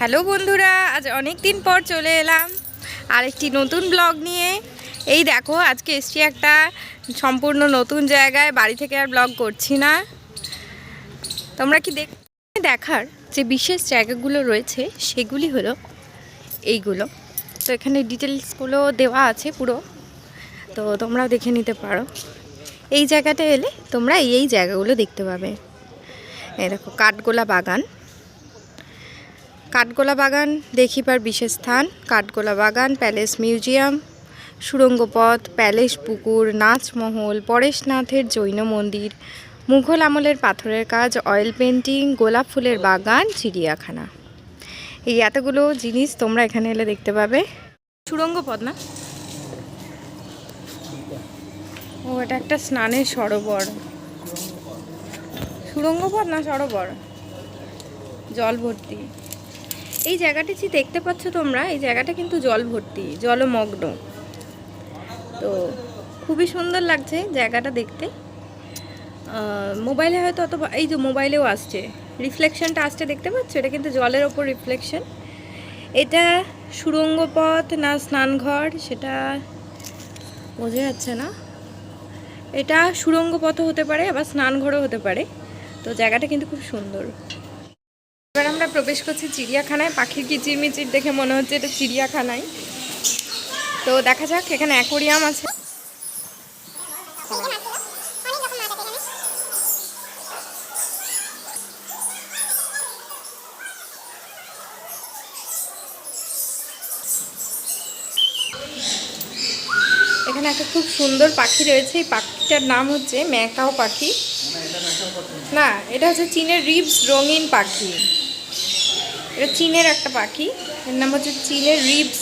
Hello বন্ধুরা, আজ অনেক দিন পর চলে এলাম আরেকটি নতুন ব্লগ নিয়ে। এই দেখো, আজকে এসছি একটা সম্পূর্ণ নতুন জায়গায়। বাড়ি থেকে আর ব্লগ করছি না। তোমরা কি দেখার যে বিশেষ জায়গাগুলো রয়েছে সেগুলি হলো এইগুলো। তো এখানে ডিটেলসগুলো দেওয়া আছে পুরো, তো তোমরাও দেখে নিতে পারো। এই জায়গাটা এলে তোমরা এই জায়গাগুলো দেখতে পাবে। এই দেখো, কাঠগোলা বাগান। কাঠগোলা বাগান দেখিবার বিশেষ স্থান। কাঠগোলা বাগান, প্যালেস মিউজিয়াম, সুড়ঙ্গ পথ, প্যালেস পুকুর, নাচমহল, পরেশনাথের জৈন মন্দির, মুঘল আমলের পাথরের কাজ, অয়েল পেন্টিং, গোলাপ ফুলের বাগান, চিড়িয়াখানা। এই এতগুলো জিনিস তোমরা এখানে এলে দেখতে পাবে। সুড়ঙ্গ পথ না, ও এটা একটা স্নানের সরোবর। সুড়ঙ্গ পথ না সরোবর, জল ভর্তি। এই জায়গাটি যে দেখতে পাচ্ছ তোমরা, এই জায়গাটা কিন্তু জল ভর্তি, জলমগ্ন। তো খুবই সুন্দর লাগছে জায়গাটা দেখতে। মোবাইলে হয়তো অত, এই যে মোবাইলেও আসছে, রিফ্লেকশনটা আসছে, দেখতে পাচ্ছ? এটা কিন্তু জলের ওপর রিফ্লেকশন। এটা সুড়ঙ্গ পথ না স্নানঘর সেটা বোঝা যাচ্ছে না। এটা সুড়ঙ্গ পথও হতে পারে, আবার স্নানঘরও হতে পারে। তো জায়গাটা কিন্তু খুব সুন্দর। এবার আমরা প্রবেশ করছি চিড়িয়াখানায়। পাখির কিচিরমিচির দেখে মনে হচ্ছে এটা চিড়িয়াখানায়। তো দেখা যাক, এখানে অ্যাকোরিয়াম আছে। এখানে একটা খুব সুন্দর পাখি রয়েছে। এই পাখিটার নাম হচ্ছে ম্যাকাও পাখি। না, এটা হচ্ছে চীনের রিবস রঙিন পাখি। এটা চীনের একটা পাখি, এর নাম হচ্ছে চীনের রিবস।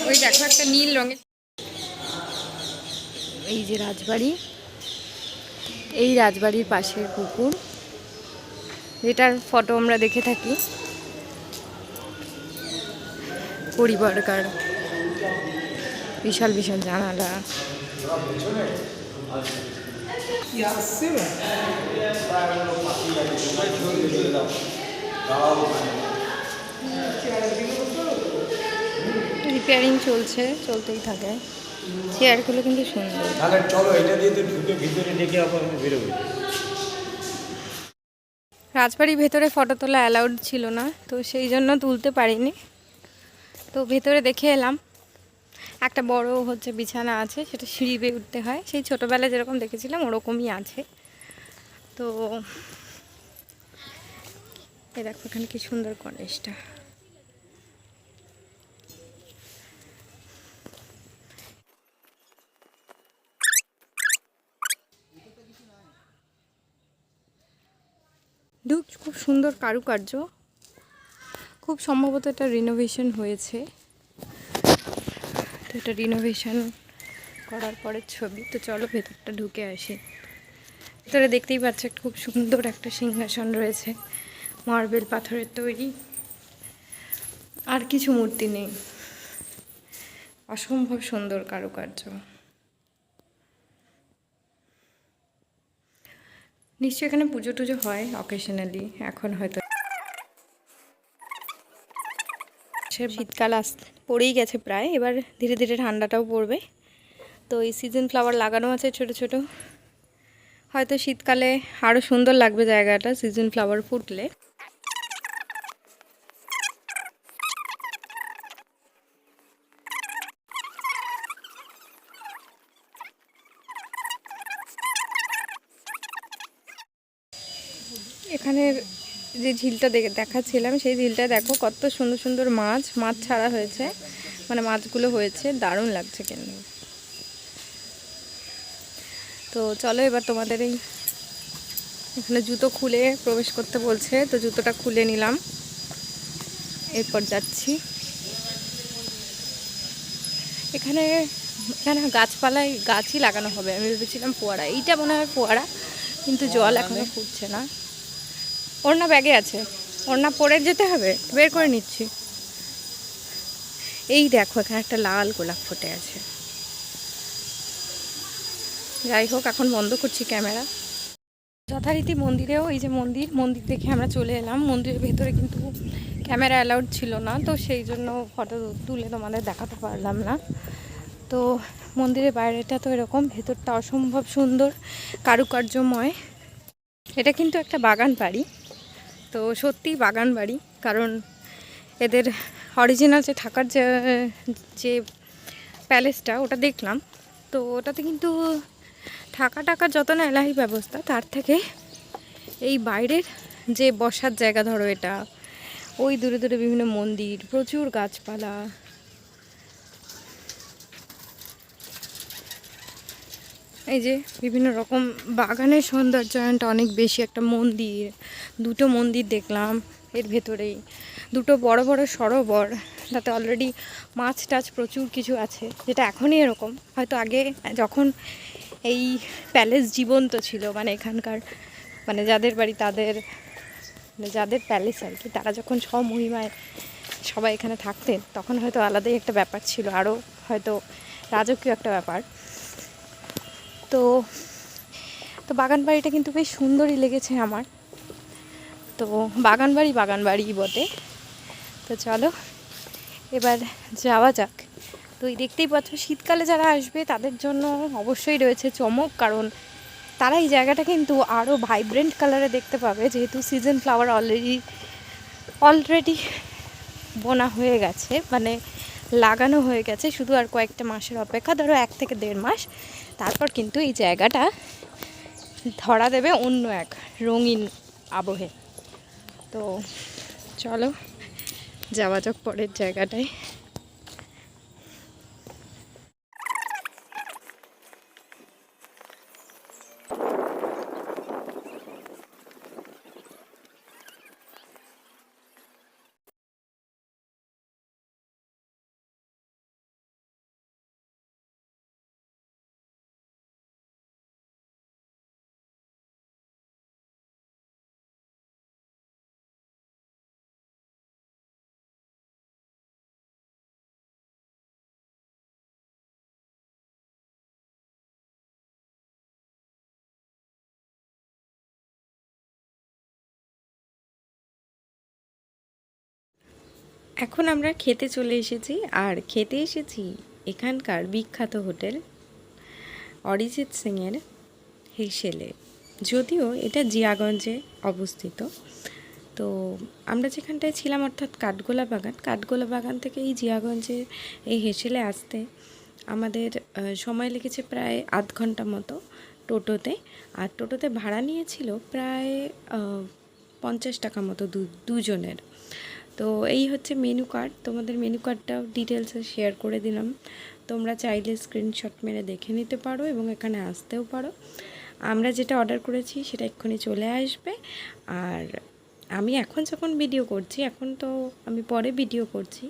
ওই দেখো, একটা নীল রঙের, এই যে রাজবাড়ি, এই রাজবাড়ির পাশের পুকুর, যেটার ফটো আমরা দেখে থাকি। পরিবারকার বিশাল বিশাল জানালা। রিপেয়ারিং চলছে, চলতেই থাকে। চেয়ারগুলো কিন্তু সুন্দর। তাহলে চলো এটা দিয়ে তো ঢুকে ভিতরে দেখে আবার আমি বেরোবো। রাজবাড়ির ভেতরে ফটো তোলা অ্যালাউড ছিল না, তো সেই জন্য তুলতে পারিনি। তো ভেতরে দেখে এলাম। একটা বড় হচ্ছে বিছানা আছে, সেটা সিঁড়ি বেয়ে উঠতে হয়। সেই ছোটোবেলায় যেরকম দেখেছিলাম ওরকমই আছে। তো এ দেখো, এখানে কি সুন্দর গণেশটা। খুব সুন্দর কারুকার্য। খুব সম্ভবত এটা রিনোভেশন হয়েছে। তো এটা রিনোভেশন করার পরের ছবি। তো চলো ভেতরটা ঢুকে আসি। ভেতরে দেখতেই পাচ্ছ খুব সুন্দর একটা সিংহাসন রয়েছে, মার্বেল পাথরের তৈরি। আর কিছু মূর্তি নেই। অসম্ভব সুন্দর কারুকার্য। নিশ্চয়ই এখানে পুজো টুজো হয় অকেশনালি, এখন হয়তো। শীতকাল পড়েই গেছে প্রায়, এবার ধীরে ধীরে ঠান্ডাটাও পড়বে। তো এই সিজন ফ্লাওয়ার লাগানো আছে ছোট ছোট। হয়তো শীতকালে আরও সুন্দর লাগবে জায়গাটা সিজন ফ্লাওয়ার ফুটলে। এখানের যে ঝিলটা দেখাচ্ছিলাম সেই ঝিলটা দেখো কত সুন্দর সুন্দর মাছ ছাড়া হয়েছে, মানে মাছগুলো হয়েছে, দারুণ লাগছে কিন্তু। তো চলো এবার তোমাদের এই এখানে জুতো খুলে প্রবেশ করতে বলছে, তো জুতোটা খুলে নিলাম, এরপর যাচ্ছি। এখানে এখানে গাছপালায় গাছই লাগানো হবে, আমি ভেবেছিলাম ফোয়ারা, এইটা মনে হয় ফোয়ারা, কিন্তু জল এখনো ফুটছে না। ওড়না ব্যাগে আছে, ওড়না পরে যেতে হবে, বের করে নিচ্ছি। এই দেখো এখানে একটা লাল গোলাপ ফুটে আছে। যাই হোক এখন বন্ধ করছি ক্যামেরা। যথারীতি মন্দিরেও, এই যে মন্দির দেখে আমরা চলে এলাম। মন্দিরের ভেতরে কিন্তু ক্যামেরা অ্যালাউড ছিল না, তো সেই জন্য ফটো তুলে তোমাদের দেখাতে পারলাম না। তো মন্দিরের বাইরেটা তো এরকম, ভেতরটা অসম্ভব সুন্দর কারুকার্যময়। এটা কিন্তু একটা বাগান বাড়ি, তো সত্যিই বাগান বাড়ি, কারণ এদের অরিজিনাল যে থাকার যে প্যালেসটা ওটা দেখলাম, তো ওটাতে কিন্তু টাকার যত না এলাহি ব্যবস্থা, তার থেকে এই বাইরের যে বসার জায়গা, ধরো এটা, ওই দূরে দূরে বিভিন্ন মন্দির, প্রচুর গাছপালা, এই যে বিভিন্ন রকম বাগানের সৌন্দর্যায়নটা অনেক বেশি। একটা মন্দির, দুটো মন্দির দেখলাম এর ভেতরেই, দুটো বড় বড় সরোবর, তাতে অলরেডি মাছ টাছ প্রচুর কিছু আছে, যেটা এখনই এরকম। হয়তো আগে যখন এই প্যালেস জীবন্ত ছিল, মানে এখানকার মানে যাদের বাড়ি তাদের, মানে যাদের প্যালেস আর কি, তারা যখন স্বমহিমায় সবাই এখানে থাকতেন, তখন হয়তো আলাদাই একটা ব্যাপার ছিল, আরও হয়তো রাজকীয় একটা ব্যাপার। তো তো বাগান বাড়িটা কিন্তু বেশ সুন্দরই লেগেছে আমার। তো বাগান বাড়ি বটে। তো চলো এবার যাওয়া যাক। তো এই দেখতেই পাচ্ছ, শীতকালে যারা আসবে তাদের জন্য অবশ্যই রয়েছে চমক, কারণ তারা এই জায়গাটা কিন্তু আরও ভাইব্রেন্ট কালারে দেখতে পাবে, যেহেতু সিজন ফ্লাওয়ার অলরেডি বোনা হয়ে গেছে, মানে লাগানো হয়ে গেছে, শুধু আর কয়েকটা মাসের অপেক্ষা, ধরো 1 থেকে 1.5 মাস, তারপর কিন্তু এই জায়গাটা ধরা দেবে অন্য এক রঙিন আবহে। তো চলো যাওয়া যাক পরের জায়গাটায়। এখন আমরা খেতে চলে এসেছি, আর খেতে এসেছি এখানকার বিখ্যাত হোটেল অরিজিৎ সিংয়ের হেসেলে। যদিও এটা জিয়াগঞ্জে অবস্থিত। তো আমরা যেখানটায় ছিলাম, অর্থাৎ কাঠগোলা বাগান থেকে এই জিয়াগঞ্জে এই হেসেলে আসতে আমাদের সময় লেগেছে প্রায় আধ ঘন্টা মতো টোটোতে। আর টোটোতে ভাড়া নিয়েছিল প্রায় 50 টাকা মতো দুজনের। তো এই হচ্ছে মেনু কার্ড, তোমাদের মেনু কার্ডটাও ডিটেলসে শেয়ার করে দিলাম, তোমরা চাইলে স্ক্রিনশট মেরে দেখে নিতে পারো এবং এখানে আসতেও পারো। আমরা যেটা অর্ডার করেছি সেটা এক্ষুনি চলে আসবে। আর আমি এখন যখন ভিডিও করছি, এখন তো আমি পরে ভিডিও করছি,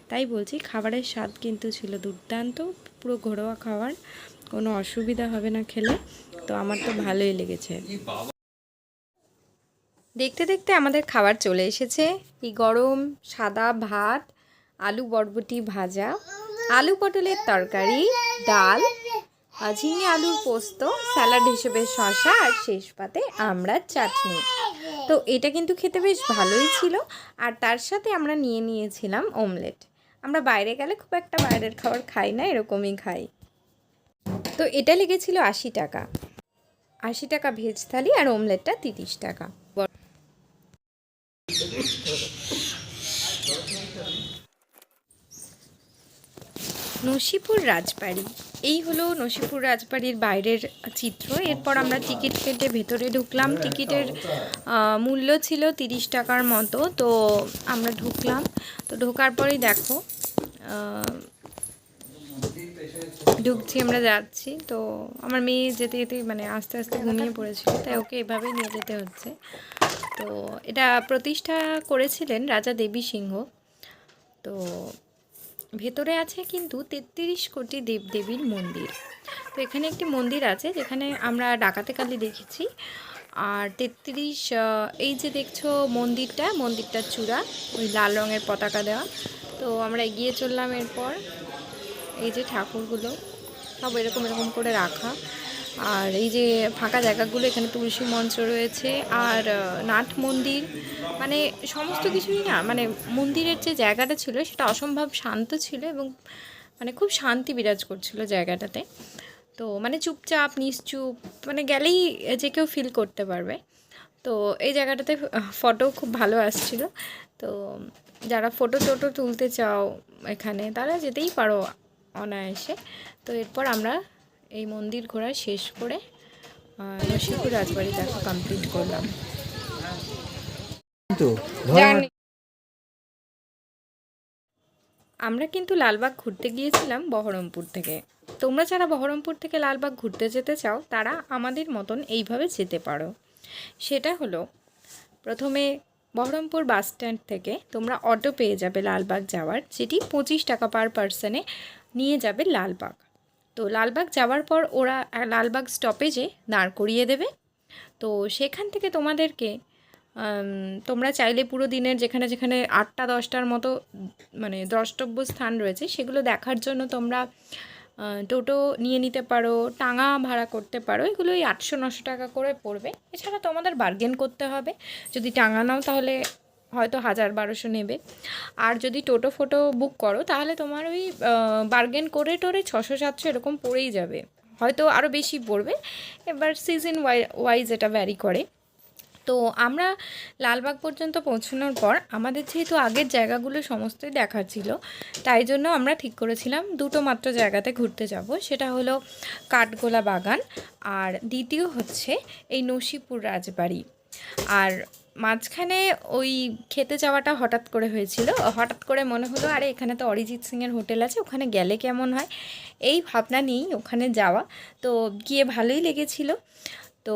তাই বলছি খাবারের স্বাদ কিন্তু ছিল দুর্দান্ত, পুরো ঘরোয়া খাবার, কোনো অসুবিধা হবে না খেলে। তো আমার তো ভালোই লেগেছে। দেখতে দেখতে আমাদের খাবার চলে এসেছে। এই গরম সাদা ভাত, আলু বরবটি ভাজা, আলু পটলের তরকারি, ডাল, ঝিঙে আলুর পোস্ত, স্যালাড হিসেবে শসা, আর শেষ পাতে আমড়ার চাটনি। তো এটা কিন্তু খেতে বেশ ভালোই ছিল। আর তার সাথে আমরা নিয়েছিলাম অমলেট। আমরা বাইরে গেলে খুব একটা বাইরের খাবার খাই না, এরকমই খাই। তো এটা লেগেছিল 80 টাকা। 80 টাকা ভেজ থালি, আর অমলেটটা 30 টাকা। নসিপুর রাজবাড়ি। এই হলো নসিপুর রাজবাড়ির বাইরের চিত্র। এরপর আমরা টিকিট কেটে ভেতরে ঢুকলাম। টিকিটের মূল্য ছিল 30 টাকার মতো। তো আমরা ঢুকলাম। তো ঢোকার পরেই দেখো ঢুকছি, আমরা যাচ্ছি। তো আমার মেয়ে যেতে যেতে মানে আস্তে আস্তে ঘুমিয়ে পড়েছিল, তাই ওকে এভাবেই নিয়ে যেতে হচ্ছে। তো এটা প্রতিষ্ঠা করেছিলেন রাজা দেবী সিংহ। তো ভেতরে আছে কিন্তু 33 কোটি দেবদেবীর মন্দির। তো এখানে একটি মন্দির আছে যেখানে আমরা ডাকাতে কালী দেখেছি। আর 33 এই যে দেখছো মন্দিরটার চূড়া ওই লাল রঙের পতাকা দেওয়া। তো আমরা এগিয়ে চললাম। এরপর এই যে ঠাকুরগুলো সব এরকম এরকম করে রাখা। আর এই যে ফাঁকা জায়গাগুলো, এখানে তুলসী মঞ্চ রয়েছে আর নাট মন্দির, মানে সমস্ত কিছুই না, মানে মন্দিরের যে জায়গাটা ছিল সেটা অসম্ভব শান্ত ছিল এবং মানে খুব শান্তি বিরাজ করছিল জায়গাটাতে। তো মানে চুপচাপ নিশ্চুপ, মানে গেলেই যে কেউ ফিল করতে পারবে। তো এই জায়গাটাতে ফটো খুব ভালো আসছিল। তো যারা ফটো টোটো তুলতে চাও এখানে, তারা যেতেই পারো অনায়াসে। তো এরপর আমরা এই মন্দির ঘোরা শেষ করে নসিপুর রাজবাড়ি দেখা কমপ্লিট করলাম। আমরা কিন্তু লালবাগ ঘুরতে গিয়েছিলাম বহরমপুর থেকে। তোমরা যারা বহরমপুর থেকে লালবাগ ঘুরতে যেতে চাও তারা আমাদের মতন এইভাবে যেতে পারো। সেটা হলো, প্রথমে বহরমপুর বাস স্ট্যান্ড থেকে তোমরা অটো পেয়ে যাবে লালবাগ যাওয়ার, যেটি 25 টাকা পার পার্সনে নিয়ে যাবে লালবাগ। তো লালবাগ যাওয়ার পর ওরা লালবাগ স্টপেজে দাঁড় করিয়ে দেবে। তো সেখান থেকে তোমাদেরকে তোমরা চাইলে পুরো দিনের যেখানে যেখানে 8টা 10টার মতো মানে দ্রষ্টব্য স্থান রয়েছে সেগুলো দেখার জন্য তোমরা টোটো নিয়ে নিতে পারো, টাঙা ভাড়া করতে পারো। এগুলো ওই 800-900 টাকা করে পড়বে। এছাড়া তোমাদের বার্গেন করতে হবে। যদি টাঙা নাও তাহলে হয়তো 1000-1200 নেবে। আর যদি টোটো ফোটো বুক করো তাহলে তোমার ওই বার্গেন করে টোরে 600-700 এরকম পড়েই যাবে, হয়তো আরও বেশি পড়বে। এবার সিজন ওয়াইজ এটা ভ্যারি করে। তো আমরা লালবাগ পর্যন্ত পৌঁছানোর পর আমাদের যেহেতু আগের জায়গাগুলো সমস্তই দেখার ছিল, তাই জন্য আমরা ঠিক করেছিলাম দুটো মাত্র জায়গাতে ঘুরতে যাব। সেটা হলো কাঠগোলা বাগান আর দ্বিতীয় হচ্ছে এই নসিপুর রাজবাড়ি। আর মাঝখানে ওই খেতে যাওয়াটা হঠাৎ করে হয়েছিল। হঠাৎ করে মনে হলো আরে এখানে তো অরিজিৎ সিংয়ের হোটেল আছে, ওখানে গেলে কেমন হয়, এই ভাবনা নিয়েই ওখানে যাওয়া। তো গিয়ে ভালোই লেগেছিল। তো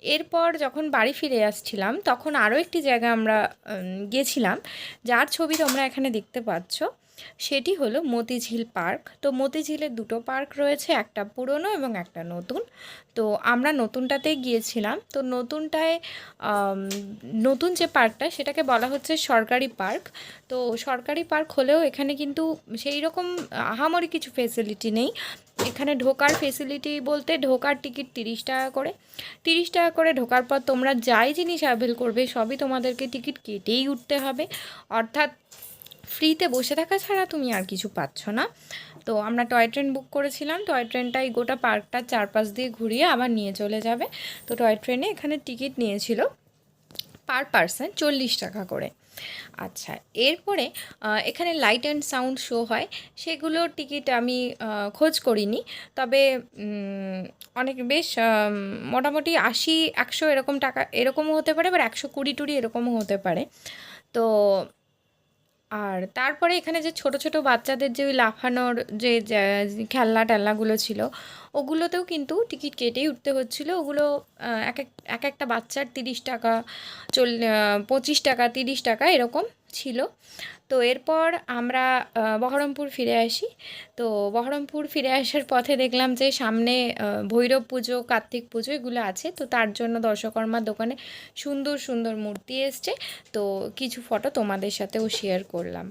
এরপর যখন বাড়ি ফিরে আসছিলাম তখন আরও একটি জায়গা আমরা গেছিলাম, যার ছবি তোমরা এখানে দেখতে পাচ্ছ। সেটি হলো মতিঝিল পার্ক। তো মতিঝিলের দুটো পার্ক রয়েছে, একটা পুরনো এবং একটা নতুন। তো আমরা নতুনটাতেই গিয়েছিলাম। তো নতুনটায় নতুন যে পার্কটা সেটাকে বলা হচ্ছে সরকারি পার্ক। তো সরকারি পার্ক হলেও এখানে কিন্তু সেই রকম আহামরি কিছু ফেসিলিটি নেই। এখানে ঢোকার ফেসিলিটি বলতে ঢোকার টিকিট 30 টাকা করে। 30 টাকা করে ঢোকার পর তোমরা যাই জিনিস অ্যাভেল করবে সবই তোমাদেরকে টিকিট কেটেই উঠতে হবে, অর্থাৎ ফ্রিতে বসে থাকা ছাড়া তুমি আর কিছু পাচ্ছ না। তো আমরা টয় ট্রেন বুক করেছিলাম। টয় ট্রেনটাই গোটা পার্কটা চারপাশ দিয়ে ঘুরিয়ে আবার নিয়ে চলে যাবে। তো টয় ট্রেনে এখানে টিকিট নিয়েছিল পার পার্সন 40 টাকা করে। আচ্ছা, এরপরে এখানে লাইট অ্যান্ড সাউন্ড শো হয়, সেগুলোর টিকিট আমি খোঁজ করিনি। তবে অনেক বেশ মোটামুটি 80-100 এরকম টাকা এরকমও হতে পারে, আবার 120-120 এরকমও হতে পারে। তো আর তারপরে এখানে যে ছোট ছোট বাচ্চাদের যে ওই লাফানোর যে খেলনা টেলনাগুলো ছিল, ওগুলোতেও কিন্তু টিকিট কেটেই উঠতে হচ্ছিলো। ওগুলো এক একটা বাচ্চার 30 টাকা, 25 টাকা, 30 টাকা এরকম ছিল। তো এরপর আমরা বহরমপুর ফিরে আসি। তো বহরমপুর ফিরে আসার পথে দেখলাম যে সামনে ভৈরব পুজো, কার্তিক পুজো এগুলো আছে। তো তার জন্য দর্শকর্মার দোকানে সুন্দর সুন্দর মূর্তি এসছে। তো কিছু ফটো তোমাদের সাথেও শেয়ার করলাম।